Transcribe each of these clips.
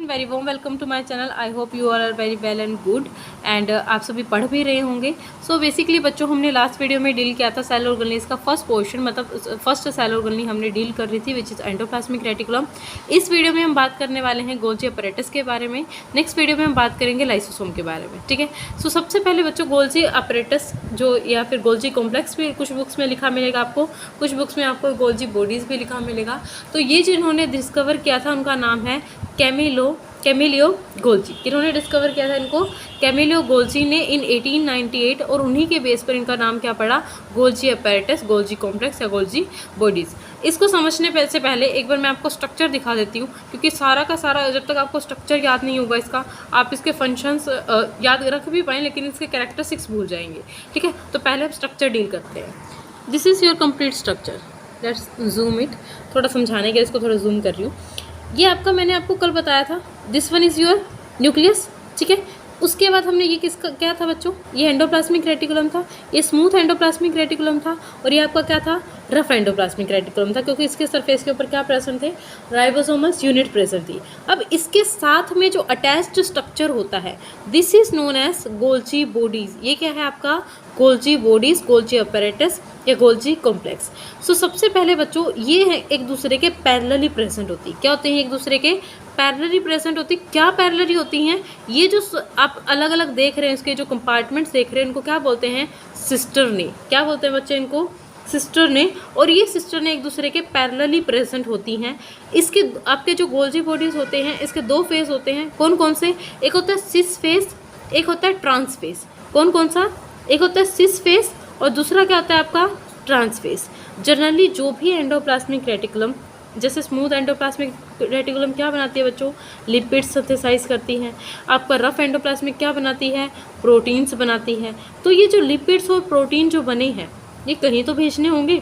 Very warm welcome to my channel. I hope you are very well and good एंड आप सभी पढ़ भी रहे होंगे। सो बेसिकली बच्चों, हमने लास्ट वीडियो में डील किया था सेल ऑर्गेनेल्स का फर्स्ट पोर्शन, मतलब फर्स्ट सेल ऑर्गेनेल हमने डील कर रही थी विच इज़ एंडोप्लाज्मिक रेटिकुलम। इस वीडियो में हम बात करने वाले हैं गोल्जी अपैरेटस के बारे में। नेक्स्ट वीडियो में हम बात करेंगे लाइसोसोम के बारे में, ठीक है। सो सबसे पहले बच्चों, गोल्जी अपैरेटस जो या फिर गोल्जी कॉम्प्लेक्स भी कुछ बुक्स में लिखा मिलेगा आपको, कुछ बुक्स में आपको गोल्जी बॉडीज़ भी लिखा मिलेगा। तो ये जिन्होंने डिस्कवर किया था उनका नाम है कैमिलियो गोल्जी। इन्होंने डिस्कवर किया था इनको कैमिलियो गोल्जी ने इन 1898, और उन्हीं के बेस पर इनका नाम क्या पड़ा, गोल्जी अपैरेटस, गोल्जी कॉम्प्लेक्स या गोल्जी बॉडीज़। इसको समझने से पहले एक बार मैं आपको स्ट्रक्चर दिखा देती हूँ, क्योंकि सारा का सारा जब तक आपको स्ट्रक्चर याद नहीं होगा इसका, आप इसके फंक्शंस याद रख भी पाएँ लेकिन इसके कैरेक्टरिस्टिक्स भूल जाएंगे, ठीक है। तो पहले हम स्ट्रक्चर डील करते हैं। This is your complete structure. Let's zoom it, थोड़ा समझाने के लिए इसको थोड़ा जूम कर रही हूँ। ये आपका, मैंने आपको कल बताया था, this one is your nucleus, ठीक है। उसके बाद हमने ये किसका क्या था बच्चों, ये एंडोप्लाज्मिक रेटिकुलम था, ये स्मूथ एंडोप्लाज्मिक रेटिकुलम था, और ये आपका क्या था, रफ एंडोप्लाज्मिक रेटिकुलम था, क्योंकि इसके सरफेस के ऊपर क्या प्रेजेंट थे, राइबोसोमल्स यूनिट प्रेजेंट थी। अब इसके साथ में जो अटैच्ड स्ट्रक्चर होता है, this is known as Golgi bodies. ये क्या है आपका, गोल्जी बॉडीज, गोल्जी अपैरेटस या गोल्जी कॉम्प्लेक्स। सो सबसे पहले बच्चों, ये है एक दूसरे के पैरेलली प्रेजेंट होती। क्या होते हैं, एक दूसरे के पैरेलली प्रेजेंट होती। क्या पैरेलली होती हैं, ये जो आप अलग अलग देख रहे हैं, इसके जो कंपार्टमेंट्स देख रहे हैं, इनको क्या बोलते हैं, सिस्टर ने। क्या बोलते हैं बच्चे इनको, सिस्टर ने। और ये सिस्टर ने एक दूसरे के पैरेलली प्रेजेंट होती हैं। इसके आपके जो गोल्जी बॉडीज होते हैं, इसके दो फेज होते हैं। कौन कौन से, एक होता है सिस फेस, एक होता है ट्रांस फेस। कौन कौन सा, एक होता है सिस फेस और दूसरा क्या होता है आपका, ट्रांस फेस। जनरली जो भी एंडोप्लाज्मिक रेटिकुलम, जैसे स्मूथ एंडोप्लाज्मिक रेटिकुलम क्या बनाती है बच्चों, लिपिड्स सिंथेसाइज करती है। आपका रफ एंडोप्लाज्मिक क्या बनाती है, प्रोटीन्स बनाती है। तो ये जो लिपिड्स और प्रोटीन जो बने हैं, ये कहीं तो भेजने होंगे,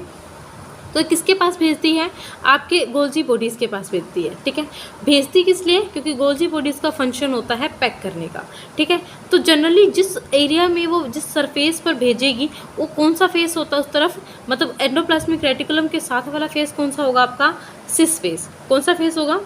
तो किसके पास भेजती है, आपके गोल्जी बॉडीज़ के पास भेजती है, ठीक है। भेजती किस लिए, क्योंकि गोल्जी बॉडीज़ का फंक्शन होता है पैक करने का, ठीक है। तो जनरली जिस एरिया में वो, जिस सरफेस पर भेजेगी, वो कौन सा फेस होता है उस तरफ, मतलब एंडोप्लाज्मिक रेटिकुलम के साथ वाला फेस कौन सा होगा आपका, सिस फेस। कौन सा फेस होगा,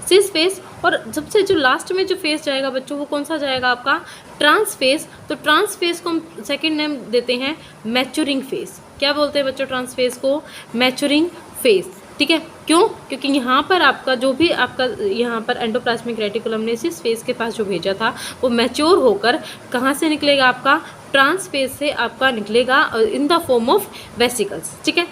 सिस फेस। और सबसे जो लास्ट में जो फेस जाएगा बच्चों, वो कौन सा जाएगा आपका, ट्रांस फेस। तो ट्रांस फेस को हम सेकेंड नेम देते हैं मैच्योरिंग फेस। क्या बोलते हैं बच्चों ट्रांस फेस को, मैच्योरिंग फेस, ठीक है। क्यों, क्योंकि यहाँ पर आपका जो भी आपका यहाँ पर एंडोप्लाज्मिक रेटिकुलम ने सिस फेस के पास जो भेजा था, वो मैच्योर होकर कहाँ से निकलेगा आपका, ट्रांस फेस से आपका निकलेगा in the form of vesicles, ठीक है।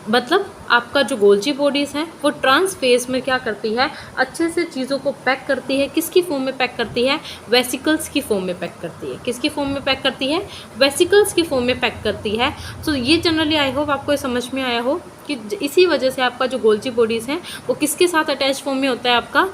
मतलब आपका जो गोल्जी बॉडीज़ हैं वो ट्रांस फेस में क्या करती है, अच्छे से चीज़ों को पैक करती है। किसकी फॉर्म में पैक करती है, वेसिकल्स की फॉर्म में पैक करती है। किसकी फॉर्म में पैक करती है, वेसिकल्स की फॉर्म में पैक करती है। तो ये जनरली आई होप आपको ये समझ में आया हो कि इसी वजह से आपका जो गोल्जी बॉडीज़ हैं वो किसके साथ अटैच फॉर्म में होता है, आपका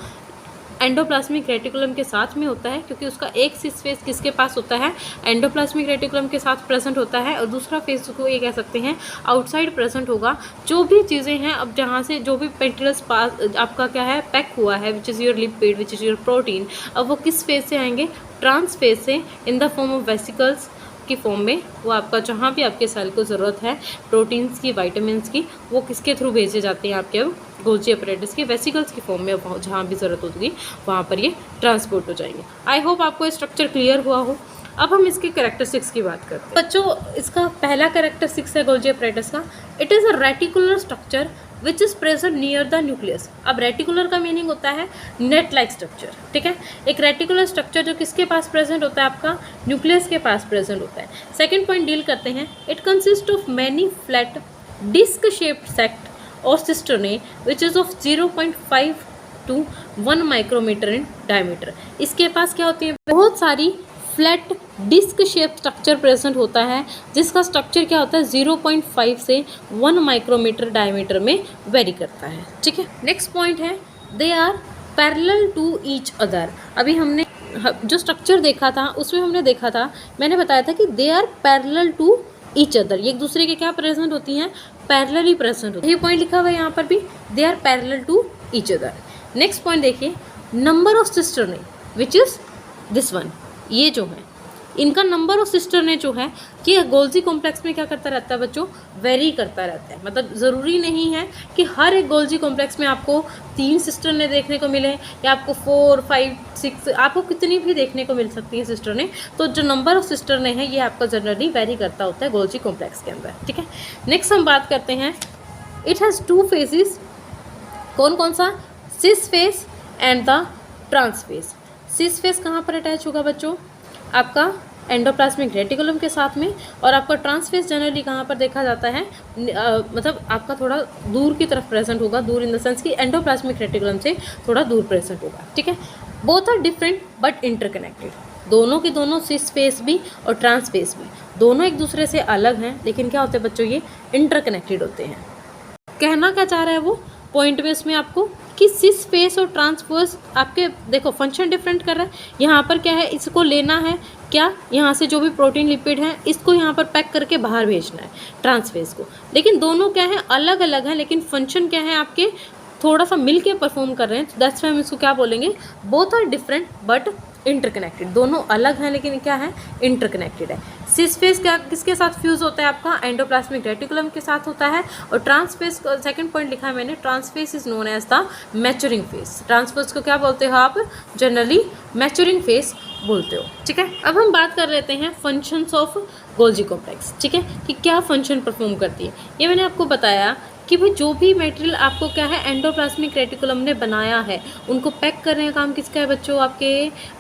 एंडोप्लाज्मिक रेटिकुलम के साथ में होता है, क्योंकि उसका एक सिस फेस किसके पास होता है, एंडोप्लाज्मिक रेटिकुलम के साथ प्रेजेंट होता है, और दूसरा फेस को ये कह सकते हैं आउटसाइड प्रेजेंट होगा। जो भी चीज़ें हैं, अब जहाँ से जो भी पेंटिकल्स पास आपका क्या है, पैक हुआ है, which is your lipid, which is your protein, अब वो किस फेस से आएंगे, ट्रांस फेस से, in the form of vesicles की फॉर्म में। वो आपका जहाँ भी आपके सेल को ज़रूरत है प्रोटीन्स की, वाइटामिन्स की, वो किसके थ्रू भेजे जाते हैं, आपके गोल्जी अपैरेटस की वेसिकल्स की फॉर्म में। जहाँ भी ज़रूरत होगी वहाँ पर ये ट्रांसपोर्ट हो जाएंगे। आई होप आपको ये स्ट्रक्चर क्लियर हुआ हो। अब हम इसके कैरेक्टरिस्टिक्स की बात करते हैं बच्चों। इसका पहला कैरेक्टरिस्टिक्स है गोल्जी अपैरेटस का, it is a reticular structure which is present near the nucleus. अब रेटिकुलर का मीनिंग होता है नेट लाइक स्ट्रक्चर, ठीक है। एक रेटिकुलर स्ट्रक्चर जो किसके पास प्रेजेंट होता है, आपका न्यूक्लियस के पास प्रेजेंट होता है। सेकेंड पॉइंट डील करते हैं, it consist of many flat disc shaped sacs और cisternae which is of 0.5 to 1 micrometre in diameter. इसके पास क्या होती है, बहुत सारी flat disc shape structure present होता है, जिसका स्ट्रक्चर क्या होता है, 0.5 से 1 माइक्रोमीटर डायमीटर में वेरी करता है, ठीक है। नेक्स्ट पॉइंट है, they are parallel to each other. अभी हमने जो स्ट्रक्चर देखा था उसमें हमने देखा था, मैंने बताया था कि they are parallel to each other. ये एक दूसरे के क्या प्रेजेंट होती हैं, पैरेलली प्रेजेंट होती है। ये पॉइंट लिखा हुआ है यहाँ पर भी, they are parallel to each other. Next point देखिए, number of cisternae which is this one. ये जो है इनका नंबर ऑफ सिस्टर ने जो है कि गोल्जी कॉम्प्लेक्स में क्या करता रहता है बच्चों, वेरी करता रहता है। मतलब ज़रूरी नहीं है कि हर एक गोल्जी कॉम्प्लेक्स में आपको 3 सिस्टर ने देखने को मिले या आपको 4, 5, 6 आपको कितनी भी देखने को मिल सकती है सिस्टर ने। तो जो नंबर ऑफ सिस्टर ने है ये आपका जनरली वेरी करता होता है गोल्जी कॉम्प्लेक्स के अंदर, ठीक है। नेक्स्ट हम बात करते हैं, इट हैज़ 2 फेजेस, कौन कौन सा, cis face and the trans face. Cis face कहाँ पर अटैच होगा बच्चों, आपका एंडोप्लाज्मिक रेटिकुलम के साथ में, और आपका ट्रांसफेस जनरली कहाँ पर देखा जाता है, मतलब आपका थोड़ा दूर की तरफ प्रेजेंट होगा, दूर इन द सेंस कि एंडोप्लाज्मिक रेटिकुलम से थोड़ा दूर प्रेजेंट होगा, ठीक है। Both are different but interconnected, दोनों के दोनों सिस फेस भी और ट्रांस फेस भी दोनों एक दूसरे से अलग हैं, लेकिन क्या होते हैं बच्चों, ये इंटरकनेक्टेड होते हैं। कहना क्या चाह रहा है वो पॉइंट में इसमें आपको कि सिस फेस और ट्रांसफर्स आपके देखो फंक्शन डिफरेंट कर रहा है। यहाँ पर क्या है, इसको लेना है क्या, यहाँ से जो भी प्रोटीन लिपिड है इसको यहाँ पर पैक करके बाहर भेजना है ट्रांसफेस को, लेकिन दोनों क्या है, अलग अलग हैं, लेकिन फंक्शन क्या है आपके थोड़ा सा मिल के परफॉर्म कर रहे हैं। दैट्स वाई हम इसको क्या बोलेंगे, both are different but interconnected, दोनों अलग हैं लेकिन क्या है, इंटरकनेक्टेड है। सिस फेस क्या किसके साथ फ्यूज होता है आपका, एंडोप्लाज्मिक रेटिकुलम के साथ होता है, और ट्रांसफेस को सेकंड पॉइंट लिखा है मैंने, trans face is known as the maturing face. Trans face को क्या बोलते हो आप, जनरली मैच्योरिंग फेस बोलते हो, ठीक है। अब हम बात कर लेते हैं फंक्शंस ऑफ गोल्जी कॉम्प्लेक्स, ठीक है, कि क्या फंक्शन परफॉर्म करती है। ये मैंने आपको बताया कि भाई जो भी मटेरियल आपको क्या है एंडोप्लाज्मिक रेटिकुलम ने बनाया है उनको पैक करने का काम किसका है बच्चों, आपके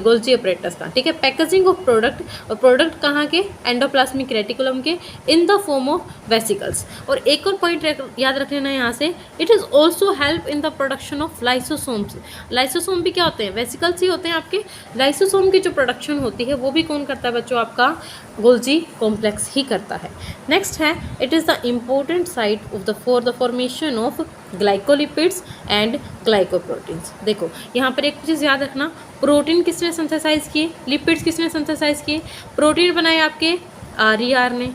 गोल्जी अपरेटस का, ठीक है। पैकेजिंग ऑफ प्रोडक्ट, और प्रोडक्ट कहाँ के, एंडोप्लाज्मिक रेटिकुलम के, in the form of vesicles. और एक और पॉइंट याद रख लेना यहाँ से, it is also help in the production of lysosomes. Lysosome भी क्या होते हैं, वेसिकल्स ही होते हैं आपके। लाइसोसोम की जो प्रोडक्शन होती है वो भी कौन करता है बच्चों, आपका गोल्जी कॉम्प्लेक्स ही करता है। नेक्स्ट है, it is the important site of for the formation of glycolipids and glycoproteins. देखो यहाँ पर एक चीज़ याद रखना, प्रोटीन किसने सिंथेसाइज किए, लिपिड्स किसने सिंथेसाइज किए, प्रोटीन बनाए आपके RER ने,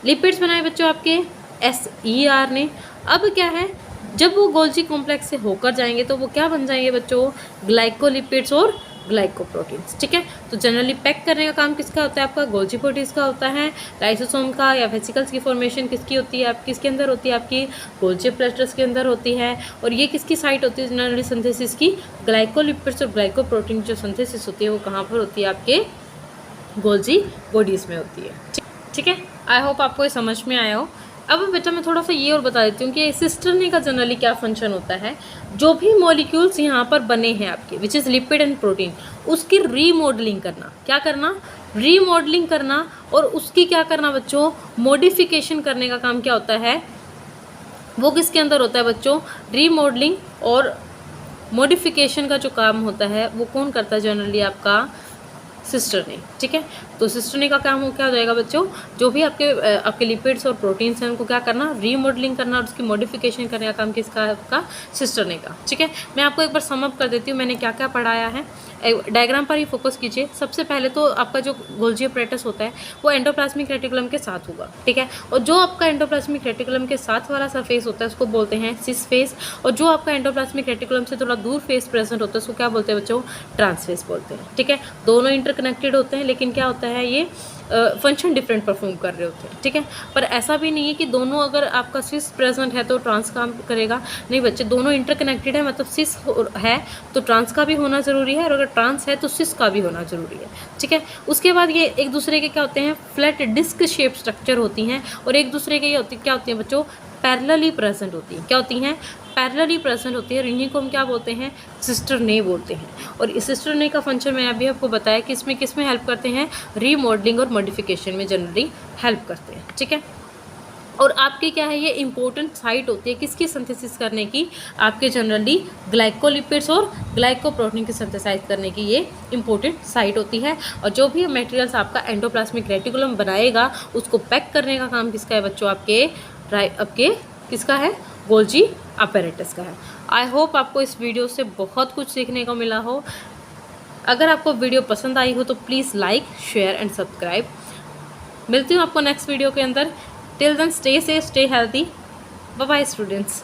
लिपिड्स बनाए बच्चों आपके SER ने। अब क्या है, जब वो गोल्जी कॉम्प्लेक्स से होकर जाएंगे तो वो क्या बन जाएंगे बच्चों, ग्लाइकोलिपिड्स और ग्लाइकोप्रोटीन्स, ठीक है। तो जनरली पैक करने का काम किसका होता है, आपका गोल्जी प्रोटीन्स का होता है। लाइसोसोम का या वेसिकल्स की फॉर्मेशन किसकी होती है, आप किसके अंदर होती है, आपकी गोल्जी प्लेटर्स के अंदर होती है। और ये किसकी साइट होती है जनरली सिंथेसिस की, ग्लाइकोलिपिड्स और ग्लाइकोप्रोटीन जो सिंथेसिस होती है वो कहाँ पर होती है, आपके गोल्जी बॉडीज़ में होती है, ठीक है। आई होप आपको ये समझ में आया हो। अब बेटा मैं थोड़ा सा ये और बता देती हूँ कि सिस्टरनी का जनरली क्या फंक्शन होता है। जो भी मॉलिक्यूल्स यहाँ पर बने हैं आपके which is lipid and protein, उसकी रीमॉडलिंग करना, क्या करना, रीमॉडलिंग करना, और उसकी क्या करना बच्चों, मॉडिफिकेशन करने का काम क्या होता है, वो किसके अंदर होता है बच्चों, रीमॉडलिंग और मॉडिफिकेशन का जो काम होता है वो कौन करता है जनरली, आपका सिस्टर ने, ठीक है। तो सिस्टर ने का काम हो क्या हो जाएगा बच्चों, जो भी आपके लिपिड्स और प्रोटीन्स हैं उनको क्या करना, रीमॉडलिंग करना, और उसकी मॉडिफिकेशन करने का काम किसका है, आपका सिस्टर ने का, ठीक है। मैं आपको एक बार समअप कर देती हूँ मैंने क्या क्या पढ़ाया है। डायग्राम पर ही फोकस कीजिए। सबसे पहले तो आपका जो गोल्जी अपरेटस होता है वो एंडोप्लाज्मिक रेटिकुलम के साथ होगा, ठीक है। और जो आपका एंडोप्लाज्मिक रेटिकुलम के साथ वाला सरफेस होता है उसको बोलते हैं सिस फेस, और जो आपका एंडोप्लाज्मिक रेटिकुलम से थोड़ा दूर फेस प्रेजेंट होता है उसको क्या बोलते हैं बच्चों, ट्रांसफेस बोलते हैं, ठीक है। दोनों इंटरकनेक्टेड होते हैं, लेकिन क्या होता है ये फंक्शन डिफरेंट परफॉर्म कर रहे होते हैं, ठीक है। पर ऐसा भी नहीं है कि दोनों अगर आपका सिस प्रेजेंट है तो ट्रांस काम करेगा, नहीं बच्चे, दोनों इंटरकनेक्टेड है। मतलब सिस है तो ट्रांस का भी होना ज़रूरी है, और अगर ट्रांस है तो सिस का भी होना ज़रूरी है, ठीक है। उसके बाद ये एक दूसरे के क्या होते हैं, फ्लैट डिस्क शेप स्ट्रक्चर होती हैं, और एक दूसरे के ये क्या होती हैं बच्चों, पैरेलली प्रेजेंट होती हैं। क्या होती हैं, पैरेलली प्रेजेंट होती है, और इन्हीं को हम क्या बोलते हैं, सिस्टर ने बोलते हैं। और इस सिस्टर ने का फंक्शन मैंने अभी आपको बताया कि इसमें किस में हेल्प करते हैं, रीमॉडलिंग और मॉडिफिकेशन में जनरली हेल्प करते हैं, ठीक है। और आपकी क्या है, ये इंपॉर्टेंट साइट होती है किसकी सिंथेसिस करने की, आपके जनरली ग्लाइकोलिपिड्स और ग्लाइकोप्रोटीन की सिंथेसाइज करने की ये इंपॉर्टेंट साइट होती है। और जो भी मटेरियल्स आपका एंडोप्लाज्मिक रेटिकुलम बनाएगा उसको पैक करने का काम किसका है बच्चों, आपके किसका है, गोल्जी अपैरेटस का है। आई होप आपको इस वीडियो से बहुत कुछ सीखने को मिला हो। अगर आपको वीडियो पसंद आई हो तो please like, share and subscribe. मिलती हूँ आपको नेक्स्ट वीडियो के अंदर। Till then stay safe, stay healthy, bye bye students.